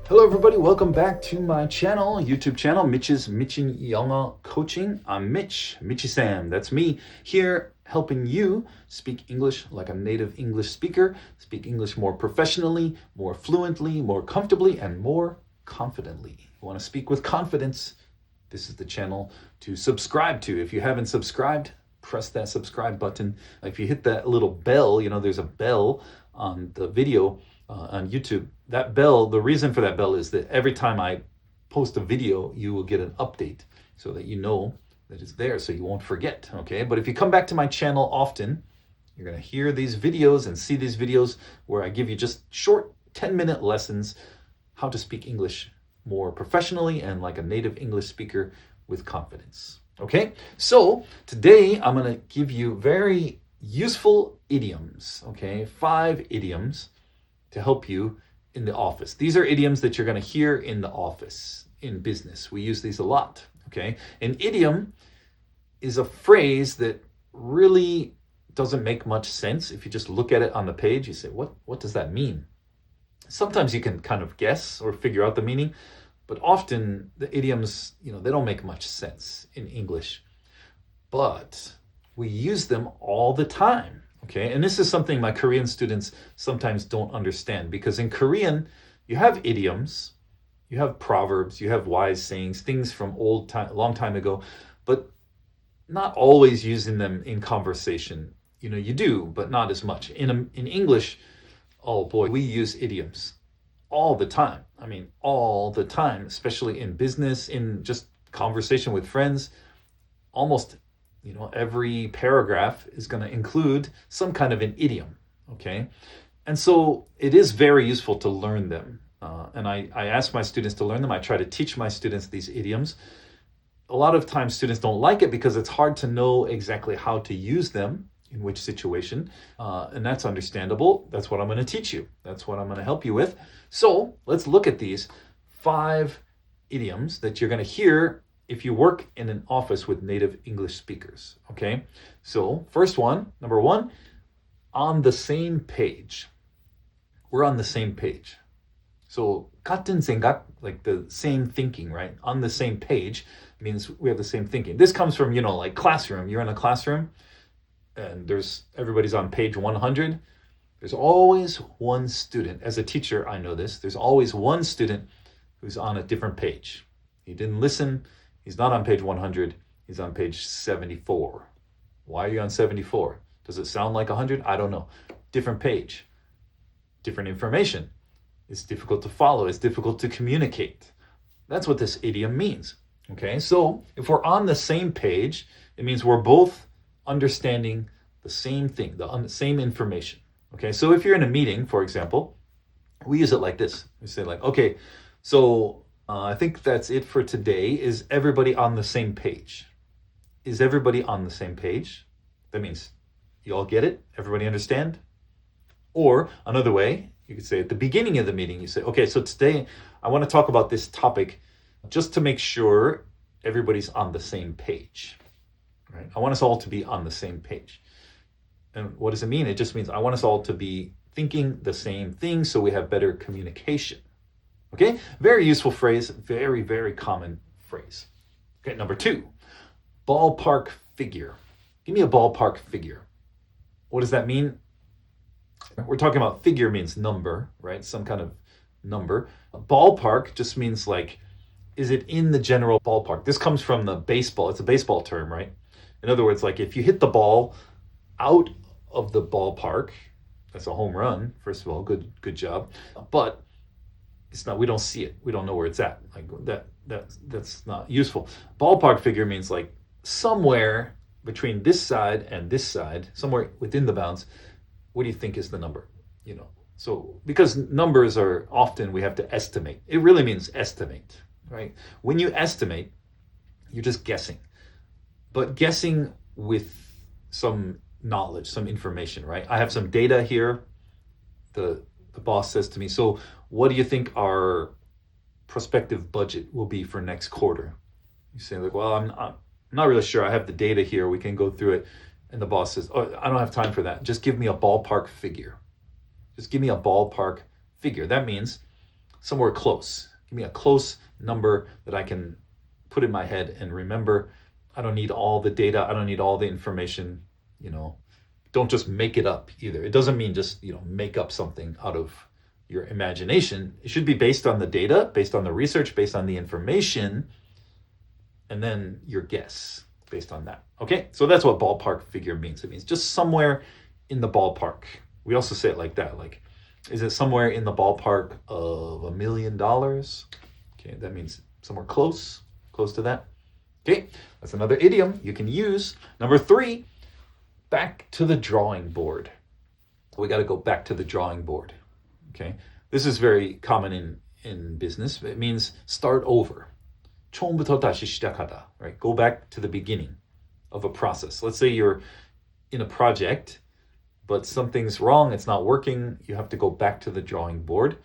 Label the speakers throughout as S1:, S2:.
S1: Hello everybody, welcome back to my channel, YouTube channel, Mitch's Mit친영어코칭. I'm Mitch, Mitchy Sam. That's me here helping you speak English like a native English speaker, speak English more professionally, more fluently, more comfortably, and more confidently. You want to speak with confidence? This is the channel to subscribe to. If you haven't subscribed, press that subscribe button. If you hit that little bell, there's a bell on the video on YouTube. That bell, the reason for that bell is that every time I post a video, you will get an update so that you know that it's there so you won't forget, okay? But if you come back to my channel often, you're gonna hear these videos and see these videos where I give you just short 10-minute lessons how to speak English more professionally and like a native English speaker with confidence, okay? So today I'm gonna give you very useful idioms, okay? 5 idioms to help you in the office. These are idioms that you're going to hear in the office, in business. We use these a lot, okay? An idiom is a phrase that really doesn't make much sense. If you just look at it on the page, you say, what does that mean? Sometimes you can kind of guess or figure out the meaning, but often the idioms, they don't make much sense in English. But we use them all the time. Okay, and this is something my Korean students sometimes don't understand, because in Korean, you have idioms, you have proverbs, you have wise sayings, things from long time ago, but not always using them in conversation. You do, but not as much. In English, oh boy, we use idioms all the time. I mean, all the time, especially in business, in just conversation with friends, almost every paragraph is going to include some kind of an idiom, okay? And so it is very useful to learn them. And I ask my students to learn them. I try to teach my students these idioms. A lot of times students don't like it because it's hard to know exactly how to use them in which situation. And that's understandable. That's what I'm going to teach you. That's what I'm going to help you with. So let's look at these 5 idioms that you're going to hear if you work in an office with native English speakers, okay? So first one, number 1, on the same page. We're on the same page. So 같은 생각, like the same thinking, right? On the same page means we have the same thinking. This comes from, like classroom. You're in a classroom and everybody's on page 100. There's always one student. As a teacher, I know this. There's always one student who's on a different page. He didn't listen. He's not on page 100, he's on page 74. Why are you on 74? Does it sound like 100? I don't know. Different page, different information. It's difficult to follow, it's difficult to communicate. That's what this idiom means, okay? So if we're on the same page, it means we're both understanding the same thing, the same information, okay? So if you're in a meeting, for example, we use it like this. We say like, okay, so I think that's it for today. Is everybody on the same page? Is everybody on the same page? That means you all get it? Everybody understand? Or another way, you could say at the beginning of the meeting, you say, okay, so today I want to talk about this topic just to make sure everybody's on the same page, right? I want us all to be on the same page. And what does it mean? It just means I want us all to be thinking the same thing so we have better communication. Okay, very useful phrase, very, very common phrase. Okay, number 2, ballpark figure. Give me a ballpark figure. What does that mean? We're talking about figure means number, right? Some kind of number. A ballpark just means like, is it in the general ballpark? This comes from the baseball. It's a baseball term, right? In other words, like if you hit the ball out of the ballpark, that's a home run, first of all, good job. But it's not, we don't see it. We don't know where it's at. Like that's not useful. Ballpark figure means like somewhere between this side and this side, somewhere within the bounds. What do you think is the number? So because numbers are often we have to estimate. It really means estimate, right? When you estimate, you're just guessing. But guessing with some knowledge, some information, right? I have some data here. The boss says to me, so what do you think our prospective budget will be for next quarter? You say like, well, I'm not really sure. I have the data here. We can go through it. And the boss says, oh, I don't have time for that. Just give me a ballpark figure. Just give me a ballpark figure. That means somewhere close. Give me a close number that I can put in my head and remember. I don't need all the data. I don't need all the information. Don't just make it up either. It doesn't mean just, make up something out of your imagination. It should be based on the data, based on the research, based on the information, and then your guess based on that. Okay, so that's what ballpark figure means. It means just somewhere in the ballpark. We also say it like that, like, is it somewhere in the ballpark of $1 million? Okay, that means somewhere close to that. Okay, that's another idiom you can use. Number 3, back to the drawing board. We got to go back to the drawing board. Okay, this is very common in business. It means start over. 처음부터 다시 시작하다. Right, go back to the beginning of a process. Let's say you're in a project, but something's wrong. It's not working. You have to go back to the drawing board.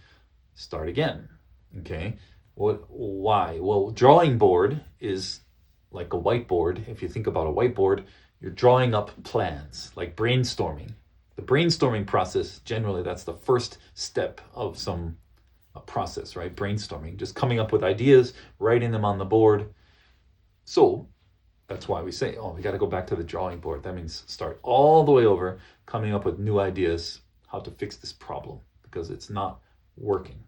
S1: Start again. Okay, why? Well, drawing board is like a whiteboard. If you think about a whiteboard, you're drawing up plans, like brainstorming. The brainstorming process, generally, that's the first step of some process, right? Brainstorming, just coming up with ideas, writing them on the board. So that's why we say, we got to go back to the drawing board. That means start all the way over, coming up with new ideas, how to fix this problem, because it's not working.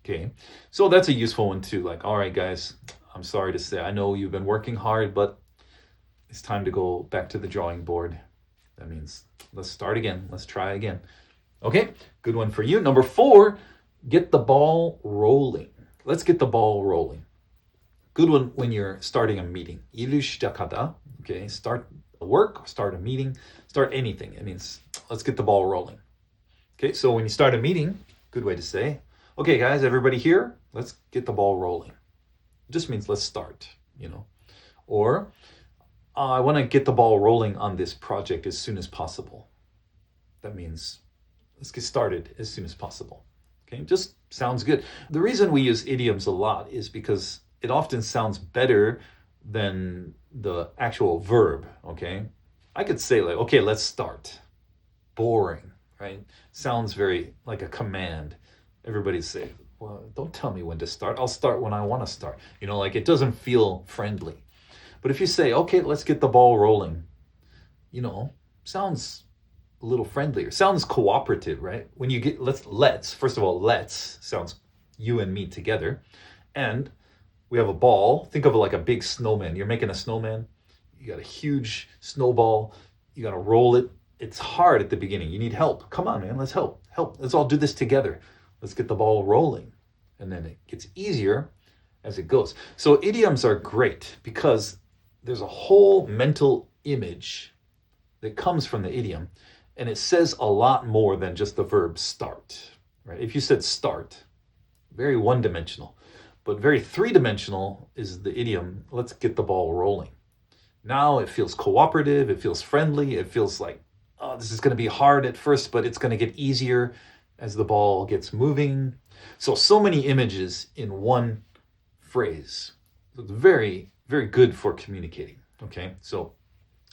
S1: Okay, so that's a useful one too. Like, all right, guys, I'm sorry to say, I know you've been working hard, but it's time to go back to the drawing board. That means let's start again. Let's try again. Okay, good one for you. Number 4, get the ball rolling. Let's get the ball rolling. Good one when you're starting a meeting. 일을 시작하다. Okay, start a work, start a meeting, start anything. It means let's get the ball rolling. Okay, so when you start a meeting, good way to say, okay, guys, everybody here, let's get the ball rolling. It just means let's start, Or I want to get the ball rolling on this project as soon as possible. That means let's get started as soon as possible. Okay, just sounds good. The reason we use idioms a lot is because it often sounds better than the actual verb, okay? I could say like, okay, let's start. Boring, right? Sounds very like a command. Everybody say, well, don't tell me when to start. I'll start when I want to start. Like it doesn't feel friendly. But if you say, okay, let's get the ball rolling, sounds a little friendlier. Sounds cooperative, right? When you get, let's, first of all, let's sounds you and me together. And we have a ball. Think of it like a big snowman. You're making a snowman. You got a huge snowball. You got to roll it. It's hard at the beginning. You need help. Come on, man. Let's help. Let's all do this together. Let's get the ball rolling. And then it gets easier as it goes. So idioms are great because there's a whole mental image that comes from the idiom, and it says a lot more than just the verb start, right? If you said start, very one-dimensional, but very three-dimensional is the idiom, let's get the ball rolling. Now it feels cooperative, it feels friendly, it feels like, oh, this is going to be hard at first, but it's going to get easier as the ball gets moving. So many images in one phrase. So it's very, very good for communicating. Okay, so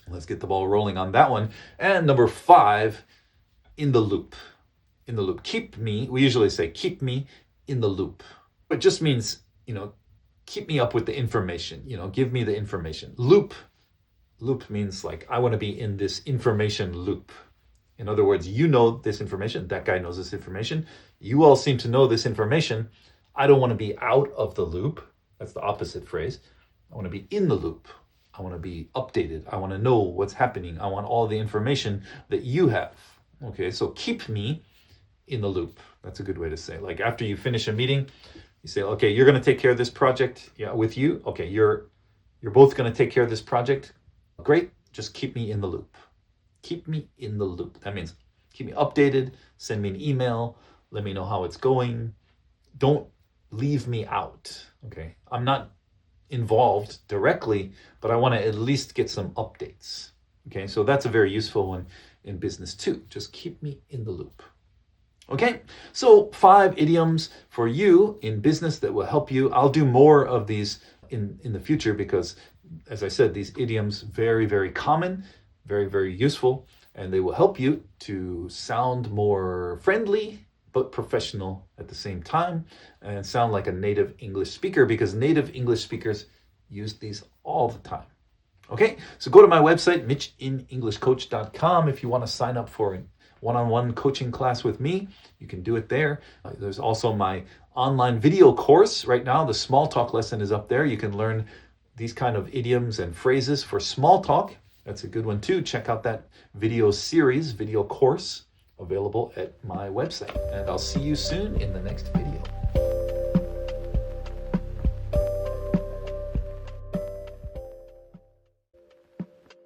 S1: let's get the ball rolling on that one. And number 5, in the loop. In the loop. Keep me, we usually say keep me in the loop. It just means, keep me up with the information, give me the information. Loop means like, I want to be in this information loop. In other words, you know this information, that guy knows this information. You all seem to know this information. I don't want to be out of the loop. That's the opposite phrase. I want to be in the loop. I want to be updated. I want to know what's happening. I want all the information that you have. Okay, so keep me in the loop. That's a good way to say. Like after you finish a meeting, you say, okay, you're going to take care of this project. Yeah, with you. Okay, you're both going to take care of this project. Great. Just keep me in the loop. Keep me in the loop. That means keep me updated. Send me an email. Let me know how it's going. Don't leave me out. Okay, I'm not involved directly, but I want to at least get some updates. Okay, so that's a very useful one in business too. Just keep me in the loop. Okay, so 5 idioms for you in business that will help you. I'll do more of these in the future because, as I said, these idioms very, very common, very, very useful, and they will help you to sound more friendly, but professional at the same time and sound like a native English speaker because native English speakers use these all the time. Okay, so go to my website, mitchinenglishcoach.com. If you want to sign up for a one-on-one coaching class with me, you can do it there. There's also my online video course. Right now, the small talk lesson is up there. You can learn these kind of idioms and phrases for small talk. That's a good one too. Check out that video series, video course, available at my website. And I'll see you soon in the next video.